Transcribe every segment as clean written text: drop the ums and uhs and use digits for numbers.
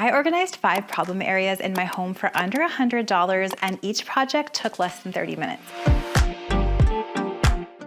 I organized 5 problem areas in my home for under $100, and each project took less than 30 minutes.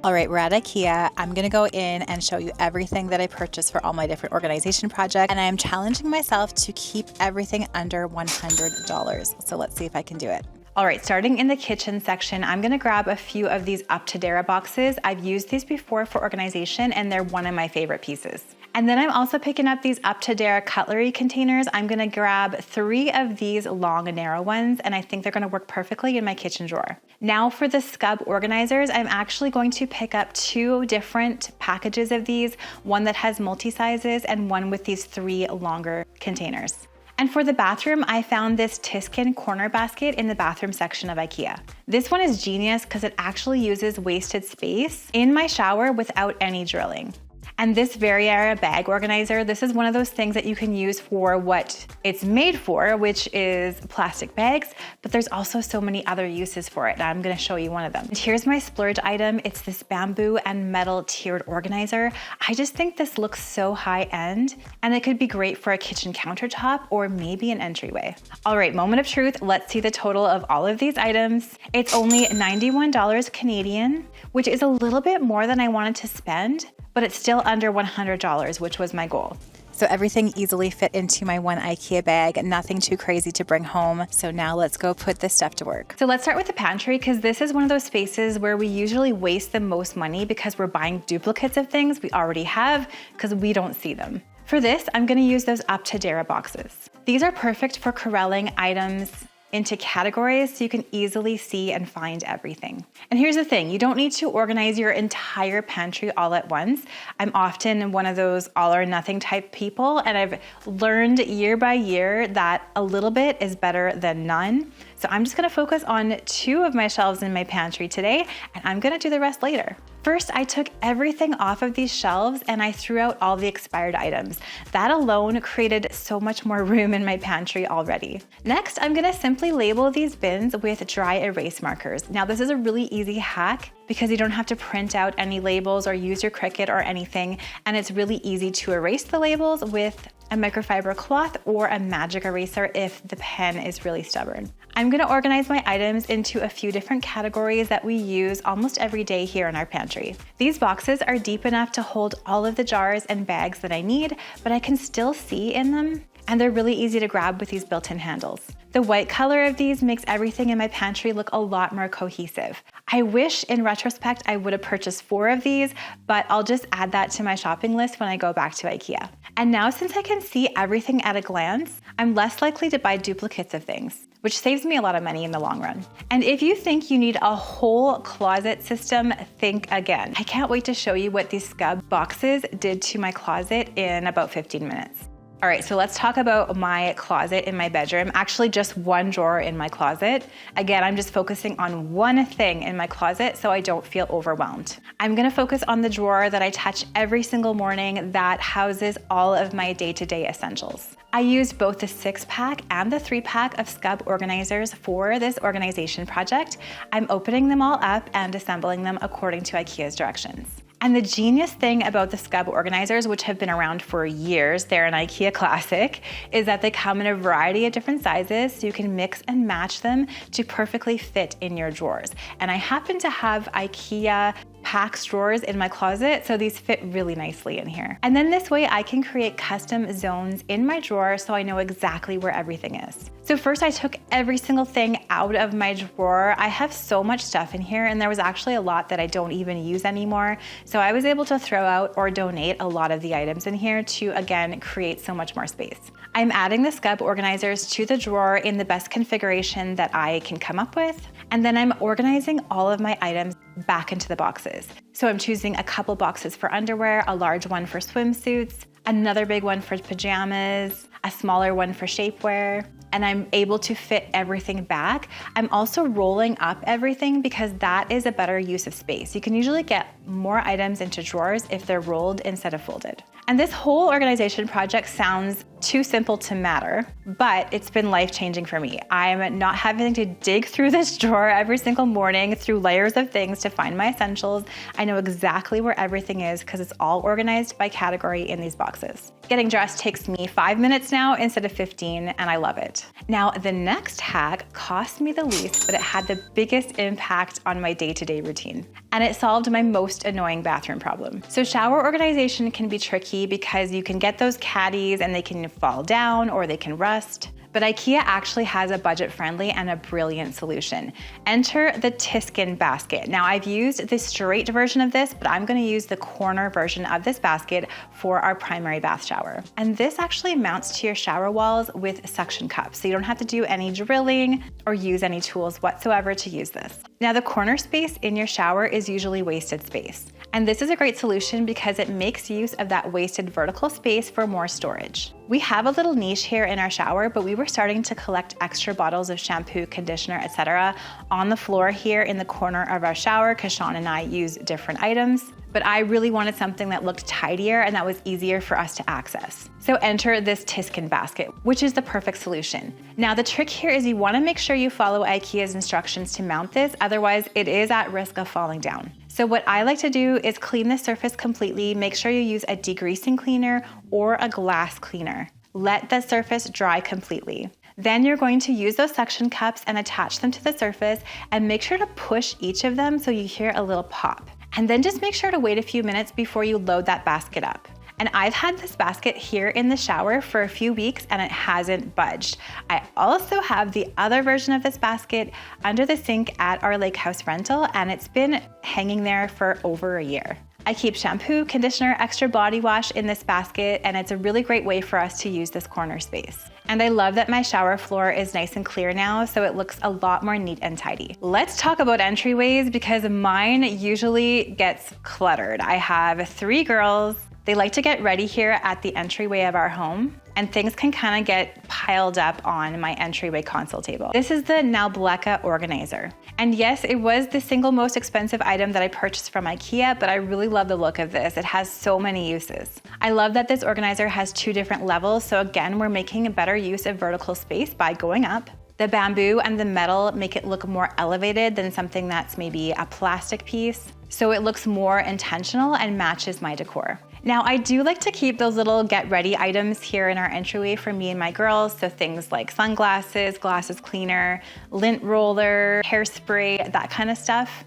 All right, we're at IKEA. I'm gonna go in and show you everything that I purchased for all my different organization projects, and I am challenging myself to keep everything under $100. So let's see if I can do it. All right, starting in the kitchen section, I'm gonna grab a few of these Up-to-Dara boxes. I've used these before for organization, and they're one of my favorite pieces. And then I'm also picking up these Up-to-Dara cutlery containers. I'm gonna grab 3 of these long and narrow ones, and I think they're gonna work perfectly in my kitchen drawer. Now for the scub organizers, I'm actually going to pick up 2 different packages of these, one that has multi-sizes and one with these 3 longer containers. And for the bathroom, I found this Tiskin corner basket in the bathroom section of IKEA. This one is genius because it actually uses wasted space in my shower without any drilling. And this Verriera bag organizer, this is one of those things that you can use for what it's made for, which is plastic bags, but there's also so many other uses for it, and I'm gonna show you one of them. And here's my splurge item. It's this bamboo and metal tiered organizer. I just think this looks so high end, and it could be great for a kitchen countertop or maybe an entryway. All right, moment of truth. Let's see the total of all of these items. It's only $91 Canadian, which is a little bit more than I wanted to spend, but it's still under $100, which was my goal. So everything easily fit into my one IKEA bag, nothing too crazy to bring home. So now let's go put this stuff to work. So let's start with the pantry, because this is one of those spaces where we usually waste the most money because we're buying duplicates of things we already have because we don't see them. For this, I'm gonna use those Up-to-Dara boxes. These are perfect for corralling items into categories so you can easily see and find everything. And here's the thing, you don't need to organize your entire pantry all at once. I'm often one of those all or nothing type people, and I've learned year by year that a little bit is better than none. So I'm just gonna focus on 2 of my shelves in my pantry today, and I'm gonna do the rest later. First, I took everything off of these shelves and I threw out all the expired items. That alone created so much more room in my pantry already. Next, I'm gonna simply label these bins with dry erase markers. Now, this is a really easy hack because you don't have to print out any labels or use your Cricut or anything, and it's really easy to erase the labels with a microfiber cloth or a magic eraser if the pen is really stubborn. I'm gonna organize my items into a few different categories that we use almost every day here in our pantry. These boxes are deep enough to hold all of the jars and bags that I need, but I can still see in them, and they're really easy to grab with these built-in handles. The white color of these makes everything in my pantry look a lot more cohesive. I wish in retrospect I would have purchased 4 of these, but I'll just add that to my shopping list when I go back to IKEA. And now, since I can see everything at a glance, I'm less likely to buy duplicates of things, which saves me a lot of money in the long run. And if you think you need a whole closet system, think again. I can't wait to show you what these scub boxes did to my closet in about 15 minutes. All right, so let's talk about my closet in my bedroom. Actually, just one drawer in my closet. Again, I'm just focusing on one thing in my closet so I don't feel overwhelmed. I'm gonna focus on the drawer that I touch every single morning that houses all of my day-to-day essentials. I used both the 6-pack and the 3-pack of scub organizers for this organization project. I'm opening them all up and assembling them according to IKEA's directions. And the genius thing about the scub organizers, which have been around for years, they're an IKEA classic, is that they come in a variety of different sizes, so you can mix and match them to perfectly fit in your drawers. And I happen to have IKEA packs drawers in my closet, so these fit really nicely in here. And then this way I can create custom zones in my drawer so I know exactly where everything is. So first I took every single thing out of my drawer. I have so much stuff in here, and there was actually a lot that I don't even use anymore. So I was able to throw out or donate a lot of the items in here to, again, create so much more space. I'm adding the scub organizers to the drawer in the best configuration that I can come up with. And then I'm organizing all of my items back into the boxes. So I'm choosing a couple boxes for underwear, a large one for swimsuits, another big one for pajamas, a smaller one for shapewear, and I'm able to fit everything back. I'm also rolling up everything because that is a better use of space. You can usually get more items into drawers if they're rolled instead of folded. And this whole organization project sounds too simple to matter, but it's been life-changing for me. I'm not having to dig through this drawer every single morning through layers of things to find my essentials. I know exactly where everything is because it's all organized by category in these boxes. Getting dressed takes me 5 minutes now instead of 15, and I love it. Now, the next hack cost me the least, but it had the biggest impact on my day-to-day routine. And it solved my most annoying bathroom problem. So shower organization can be tricky because you can get those caddies and they can fall down or they can rust. But IKEA actually has a budget-friendly and a brilliant solution. Enter the Tiskin basket. Now, I've used the straight version of this, but I'm gonna use the corner version of this basket for our primary bath shower. And this actually mounts to your shower walls with suction cups, so you don't have to do any drilling or use any tools whatsoever to use this. Now, the corner space in your shower is usually wasted space. And this is a great solution because it makes use of that wasted vertical space for more storage. We have a little niche here in our shower, but we were starting to collect extra bottles of shampoo, conditioner, etc. on the floor here in the corner of our shower because Sean and I use different items. But I really wanted something that looked tidier and that was easier for us to access. So enter this Tiskin basket, which is the perfect solution. Now, the trick here is you wanna make sure you follow IKEA's instructions to mount this, otherwise it is at risk of falling down. So what I like to do is clean the surface completely. Make sure you use a degreasing cleaner or a glass cleaner. Let the surface dry completely. Then you're going to use those suction cups and attach them to the surface and make sure to push each of them so you hear a little pop. And then just make sure to wait a few minutes before you load that basket up. And I've had this basket here in the shower for a few weeks and it hasn't budged. I also have the other version of this basket under the sink at our lake house rental and it's been hanging there for over a year. I keep shampoo, conditioner, extra body wash in this basket and it's a really great way for us to use this corner space. And I love that my shower floor is nice and clear now, so it looks a lot more neat and tidy. Let's talk about entryways because mine usually gets cluttered. I have 3 girls. They like to get ready here at the entryway of our home, and things can kind of get piled up on my entryway console table. This is the Nalbleka organizer. And yes, it was the single most expensive item that I purchased from IKEA, but I really love the look of this. It has so many uses. I love that this organizer has 2 different levels, so again, we're making a better use of vertical space by going up. The bamboo and the metal make it look more elevated than something that's maybe a plastic piece, so it looks more intentional and matches my decor. Now, I do like to keep those little get ready items here in our entryway for me and my girls. So things like sunglasses, glasses cleaner, lint roller, hairspray, that kind of stuff.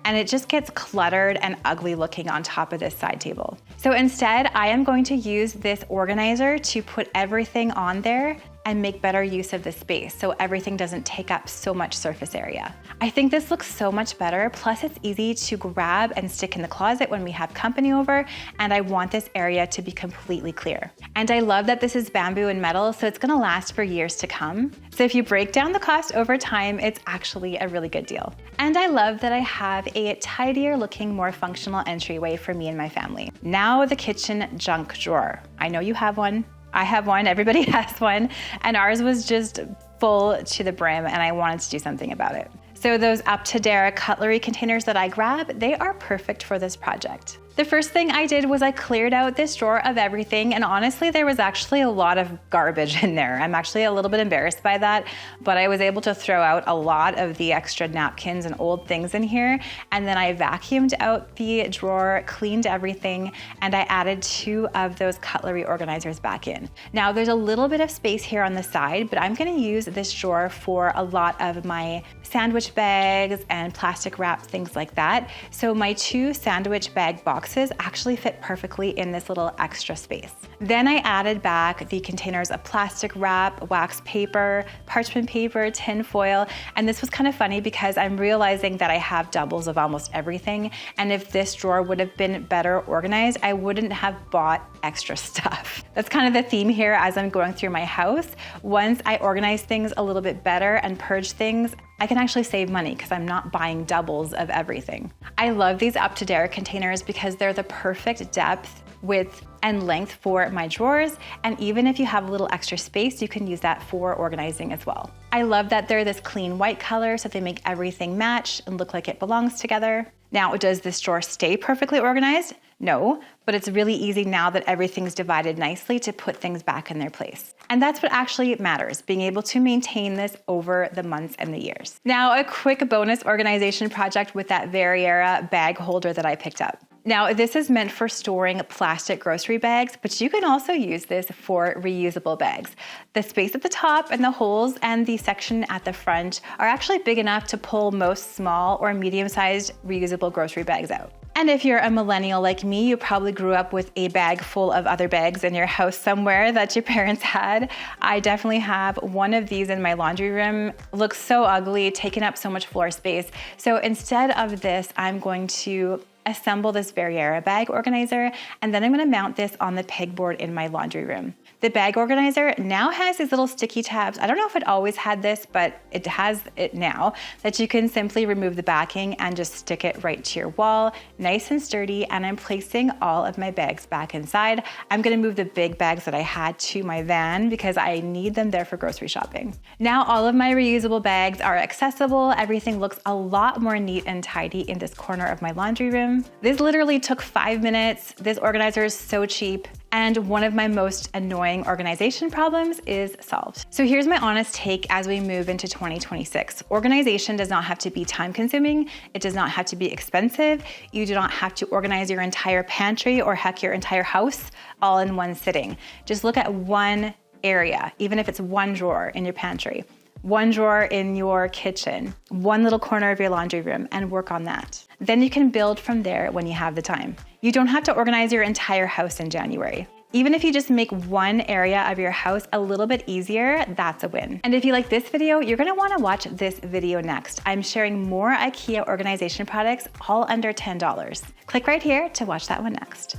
And it just gets cluttered and ugly looking on top of this side table. So instead, I am going to use this organizer to put everything on there and make better use of the space so everything doesn't take up so much surface area. I think this looks so much better, plus it's easy to grab and stick in the closet when we have company over, and I want this area to be completely clear. And I love that this is bamboo and metal, so it's gonna last for years to come. So if you break down the cost over time, it's actually a really good deal. And I love that I have a tidier looking, more functional entryway for me and my family. Now the kitchen junk drawer. I know you have one. I have one, everybody has one, and ours was just full to the brim and I wanted to do something about it. So those up-to-date cutlery containers that I grab, they are perfect for this project. The first thing I did was I cleared out this drawer of everything, and honestly, there was actually a lot of garbage in there. I'm actually a little bit embarrassed by that, but I was able to throw out a lot of the extra napkins and old things in here, and then I vacuumed out the drawer, cleaned everything, and I added 2 of those cutlery organizers back in. Now, there's a little bit of space here on the side, but I'm gonna use this drawer for a lot of my sandwich bags and plastic wrap, things like that. So my 2 sandwich bag boxes actually fit perfectly in this little extra space. Then I added back the containers of plastic wrap, wax paper, parchment paper, tin foil, and this was kind of funny because I'm realizing that I have doubles of almost everything, and if this drawer would have been better organized, I wouldn't have bought extra stuff. That's kind of the theme here as I'm going through my house. Once I organize things a little bit better and purge things, I can actually save money because I'm not buying doubles of everything. I love these up-to-date containers because they're the perfect depth, width, and length for my drawers, and even if you have a little extra space, you can use that for organizing as well. I love that they're this clean white color so they make everything match and look like it belongs together. Now, does this drawer stay perfectly organized? No, but it's really easy now that everything's divided nicely to put things back in their place. And that's what actually matters, being able to maintain this over the months and the years. Now, a quick bonus organization project with that Verriera bag holder that I picked up. Now, this is meant for storing plastic grocery bags, but you can also use this for reusable bags. The space at the top and the holes and the section at the front are actually big enough to pull most small or medium-sized reusable grocery bags out. And if you're a millennial like me, you probably grew up with a bag full of other bags in your house somewhere that your parents had. I definitely have one of these in my laundry room. It looks so ugly, taking up so much floor space. So instead of this, I'm going to assemble this Verriera bag organizer, and then I'm gonna mount this on the pegboard in my laundry room. The bag organizer now has these little sticky tabs. I don't know if it always had this, but it has it now, that you can simply remove the backing and just stick it right to your wall, nice and sturdy, and I'm placing all of my bags back inside. I'm gonna move the big bags that I had to my van because I need them there for grocery shopping. Now all of my reusable bags are accessible. Everything looks a lot more neat and tidy in this corner of my laundry room. This literally took 5 minutes. This organizer is so cheap. And one of my most annoying organization problems is solved. So here's my honest take as we move into 2026. Organization does not have to be time consuming. It does not have to be expensive. You do not have to organize your entire pantry or heck your entire house all in one sitting. Just look at one area, even if it's one drawer in your pantry, one drawer in your kitchen, one little corner of your laundry room, and work on that. Then you can build from there when you have the time. You don't have to organize your entire house in January. Even if you just make one area of your house a little bit easier, that's a win. And if you like this video, you're gonna wanna watch this video next. I'm sharing more IKEA organization products, all under $10. Click right here to watch that one next.